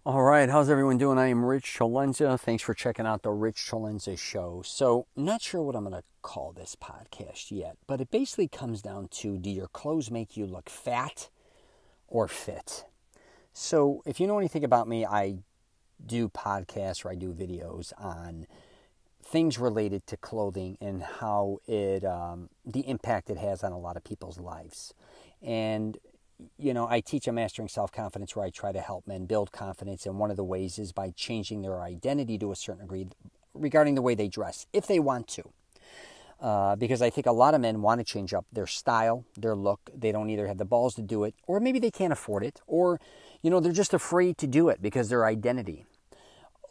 All right, how's everyone doing? I am Rich Cholenza. Thanks for checking out the Rich Cholenza Show. So, not sure what I'm going to call this podcast yet, but it basically comes down to, do your clothes make you look fat or fit? So, if you know anything about me, I do podcasts or I do videos on things related to clothing and how the impact it has on a lot of people's lives. And I teach a Mastering Self-Confidence where I try to help men build confidence. And one of the ways is by changing their identity to a certain degree regarding the way they dress, if they want to. Because I think a lot of men want to change up their style, their look. They don't either have the balls to do it, or maybe they can't afford it, or, they're just afraid to do it because their identity.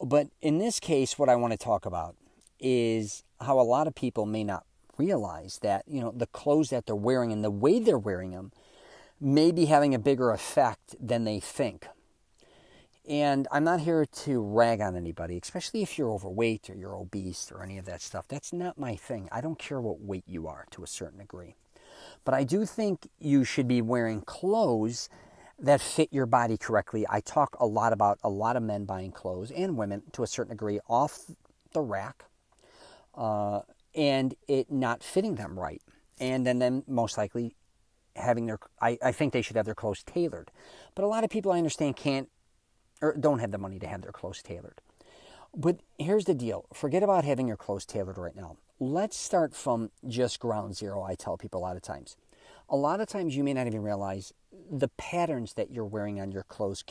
But in this case, what I want to talk about is how a lot of people may not realize that, the clothes that they're wearing and the way they're wearing them may be having a bigger effect than they think. And I'm not here to rag on anybody, especially if you're overweight or you're obese or any of that stuff. That's not my thing. I don't care what weight you are to a certain degree. But I do think you should be wearing clothes that fit your body correctly. I talk a lot about a lot of men buying clothes, and women to a certain degree, off the rack, and it not fitting them right. And then them most likely I think they should have their clothes tailored. But a lot of people, I understand, can't or don't have the money to have their clothes tailored. But here's the deal. Forget about having your clothes tailored right now. Let's start from just ground zero, I tell people a lot of times. A lot of times you may not even realize the patterns that you're wearing on your clothes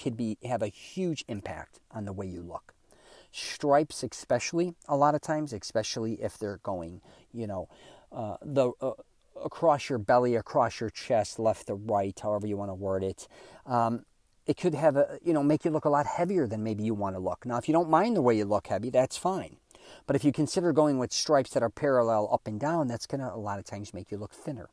have a huge impact on the way you look. Stripes especially, a lot of times, especially if they're going, across your belly, across your chest, left to right, however you want to word it. It could have make you look a lot heavier than maybe you want to look. Now, if you don't mind the way you look heavy, that's fine. But if you consider going with stripes that are parallel up and down, that's going to a lot of times make you look thinner.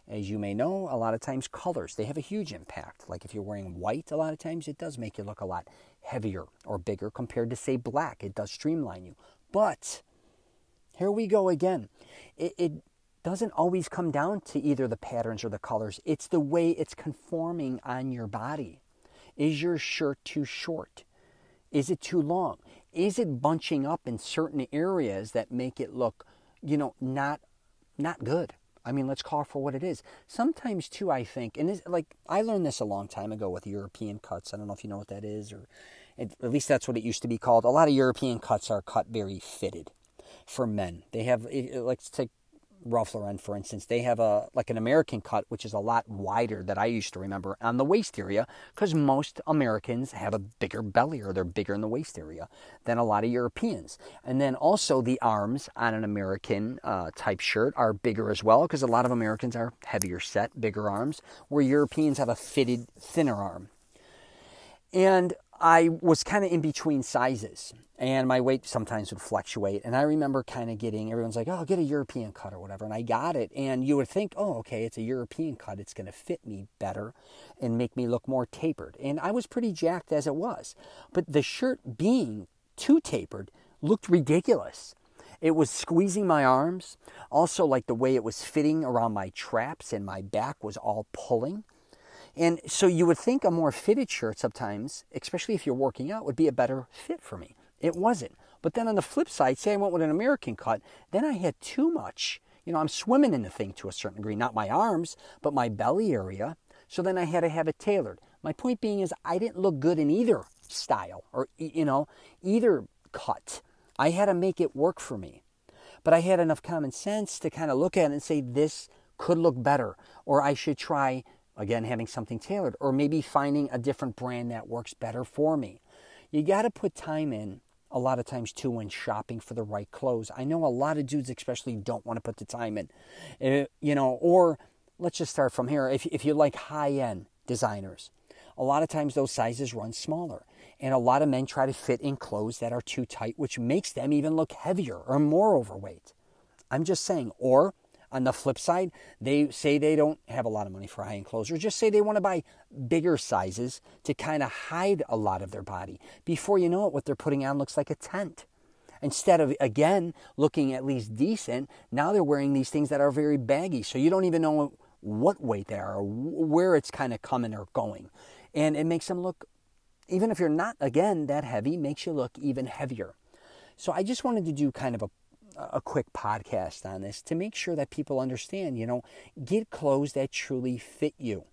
As you may know, a lot of times colors, they have a huge impact. Like if you're wearing white, a lot of times it does make you look a lot heavier or bigger compared to, say, black. It does streamline you. But here we go again. It doesn't always come down to either the patterns or the colors. It's the way it's conforming on your body. Is your shirt too short? Is it too long? Is it bunching up in certain areas that make it look, not good? I mean, let's call it for what it is. Sometimes too, I think, and I learned this a long time ago with European cuts. I don't know if you know what that is, or at least that's what it used to be called. A lot of European cuts are cut very fitted for men. They have, let's take Ralph Lauren, for instance. They have an American cut, which is a lot wider that I used to remember on the waist area, because most Americans have a bigger belly, or they're bigger in the waist area than a lot of Europeans. And then also the arms on an American type shirt are bigger as well, because a lot of Americans are heavier set, bigger arms, where Europeans have a fitted, thinner arm. And I was kind of in between sizes, and my weight sometimes would fluctuate. And I remember kind of everyone's like, oh, get a European cut or whatever. And I got it. And you would think, oh, okay, it's a European cut. It's going to fit me better and make me look more tapered. And I was pretty jacked as it was. But the shirt being too tapered looked ridiculous. It was squeezing my arms. Also, like the way it was fitting around my traps, and my back was all pulling. And so you would think a more fitted shirt sometimes, especially if you're working out, would be a better fit for me. It wasn't. But then on the flip side, say I went with an American cut, then I had too much. I'm swimming in the thing to a certain degree, not my arms, but my belly area. So then I had to have it tailored. My point being is I didn't look good in either style or, either cut. I had to make it work for me. But I had enough common sense to kind of look at it and say, this could look better, or I should try, again, having something tailored, or maybe finding a different brand that works better for me. You got to put time in a lot of times too when shopping for the right clothes. I know a lot of dudes especially don't want to put the time in, or let's just start from here. If you like high-end designers, a lot of times those sizes run smaller. And a lot of men try to fit in clothes that are too tight, which makes them even look heavier or more overweight. I'm just saying. Or on the flip side, they say they don't have a lot of money for high-end clothes, or just say they want to buy bigger sizes to kind of hide a lot of their body. Before you know it, what they're putting on looks like a tent. Instead of, again, looking at least decent, now they're wearing these things that are very baggy, so you don't even know what weight they are or where it's kind of coming or going. And it makes them look even if you're not, again, that heavy, makes you look even heavier. So I just wanted to do kind of a quick podcast on this to make sure that people understand, get clothes that truly fit you.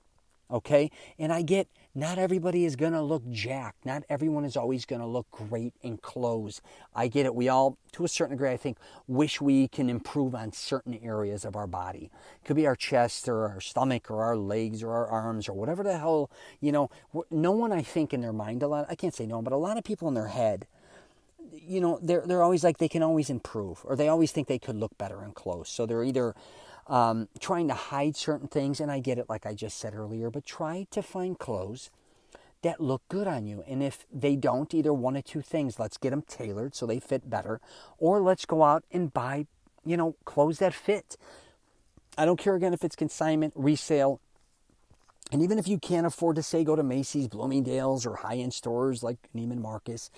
Okay? And I get not everybody is going to look jacked. Not everyone is always going to look great in clothes. I get it. We all, to a certain degree, I think, wish we can improve on certain areas of our body. It could be our chest or our stomach or our legs or our arms or whatever the hell, no one, I think, in their mind, I can't say no one, but a lot of people in their head, they're always like they can always improve, or they always think they could look better in clothes. So they're either trying to hide certain things, and I get it, like I just said earlier, but try to find clothes that look good on you. And if they don't, either one of two things: let's get them tailored so they fit better, or let's go out and buy, clothes that fit. I don't care, again, if it's consignment, resale, and even if you can't afford to, say, go to Macy's, Bloomingdale's, or high-end stores like Neiman Marcus,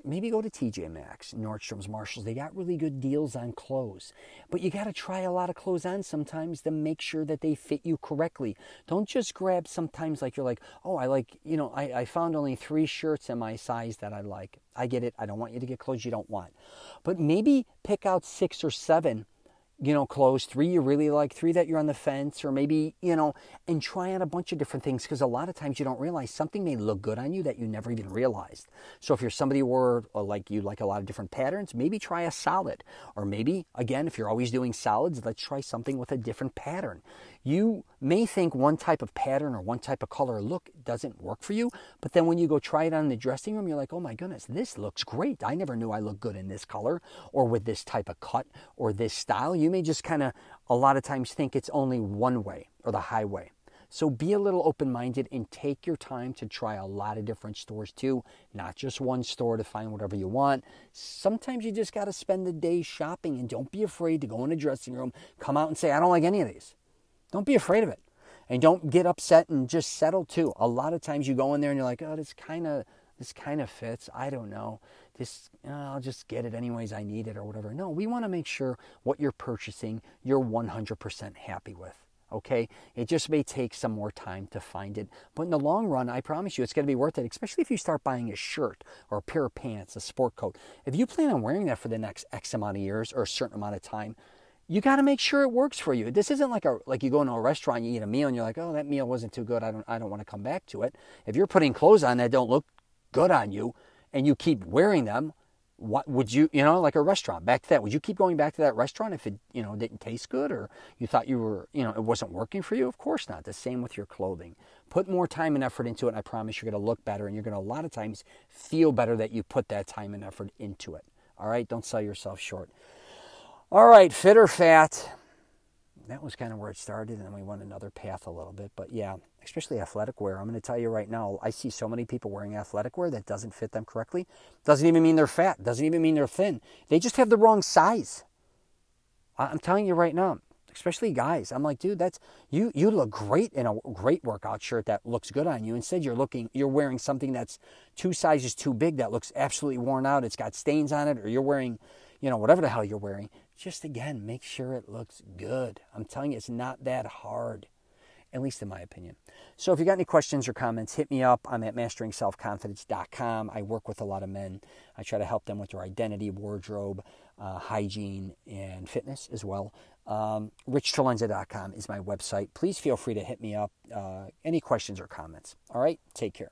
maybe go to TJ Maxx, Nordstrom's, Marshalls. They got really good deals on clothes. But you got to try a lot of clothes on sometimes to make sure that they fit you correctly. Don't just grab sometimes like you're like, oh, I found only 3 shirts in my size that I like. I get it. I don't want you to get clothes you don't want. But maybe pick out 6 or 7 clothes, 3 you really like, 3 that you're on the fence, or maybe, and try on a bunch of different things, because a lot of times you don't realize something may look good on you that you never even realized. So if you're somebody who like you like a lot of different patterns, maybe try a solid. Or maybe, again, if you're always doing solids, let's try something with a different pattern. You may think one type of pattern or one type of color or look doesn't work for you, but then when you go try it on in the dressing room, you're like, oh my goodness, this looks great. I never knew I looked good in this color or with this type of cut or this style. You may just kind of a lot of times think it's only one way or the highway. So be a little open-minded and take your time to try a lot of different stores too, not just one store to find whatever you want. Sometimes you just got to spend the day shopping, and don't be afraid to go in a dressing room, come out and say, I don't like any of these. Don't be afraid of it. And don't get upset and just settle too. A lot of times you go in there and you're like, oh, this kind of fits. I don't know. I'll just get it anyways. I need it or whatever. No, we want to make sure what you're purchasing, you're 100% happy with. Okay? It just may take some more time to find it. But in the long run, I promise you, it's going to be worth it, especially if you start buying a shirt or a pair of pants, a sport coat. If you plan on wearing that for the next X amount of years or a certain amount of time, you got to make sure it works for you. This isn't like you go into a restaurant, you eat a meal, and you're like, oh, that meal wasn't too good. I don't want to come back to it. If you're putting clothes on that don't look good on you, and you keep wearing them, what would you, like a restaurant back to that? Would you keep going back to that restaurant if it, didn't taste good, or you thought you were, it wasn't working for you? Of course not. The same with your clothing. Put more time and effort into it, and I promise you're going to look better, and you're going to a lot of times feel better that you put that time and effort into it. All right? Don't sell yourself short. All right, fit or fat. That was kind of where it started, and then we went another path a little bit. But yeah, especially athletic wear. I'm going to tell you right now, I see so many people wearing athletic wear that doesn't fit them correctly. Doesn't even mean they're fat. Doesn't even mean they're thin. They just have the wrong size. I'm telling you right now, especially guys. I'm like, dude, that's you look great in a great workout shirt that looks good on you. Instead, you're wearing something that's 2 sizes too big that looks absolutely worn out. It's got stains on it, or you're wearing, whatever the hell you're wearing. Just, again, make sure it looks good. I'm telling you, it's not that hard, at least in my opinion. So if you got any questions or comments, hit me up. I'm at masteringselfconfidence.com. I work with a lot of men. I try to help them with their identity, wardrobe, hygiene, and fitness as well. RichTralenza.com is my website. Please feel free to hit me up. Any questions or comments. All right? Take care.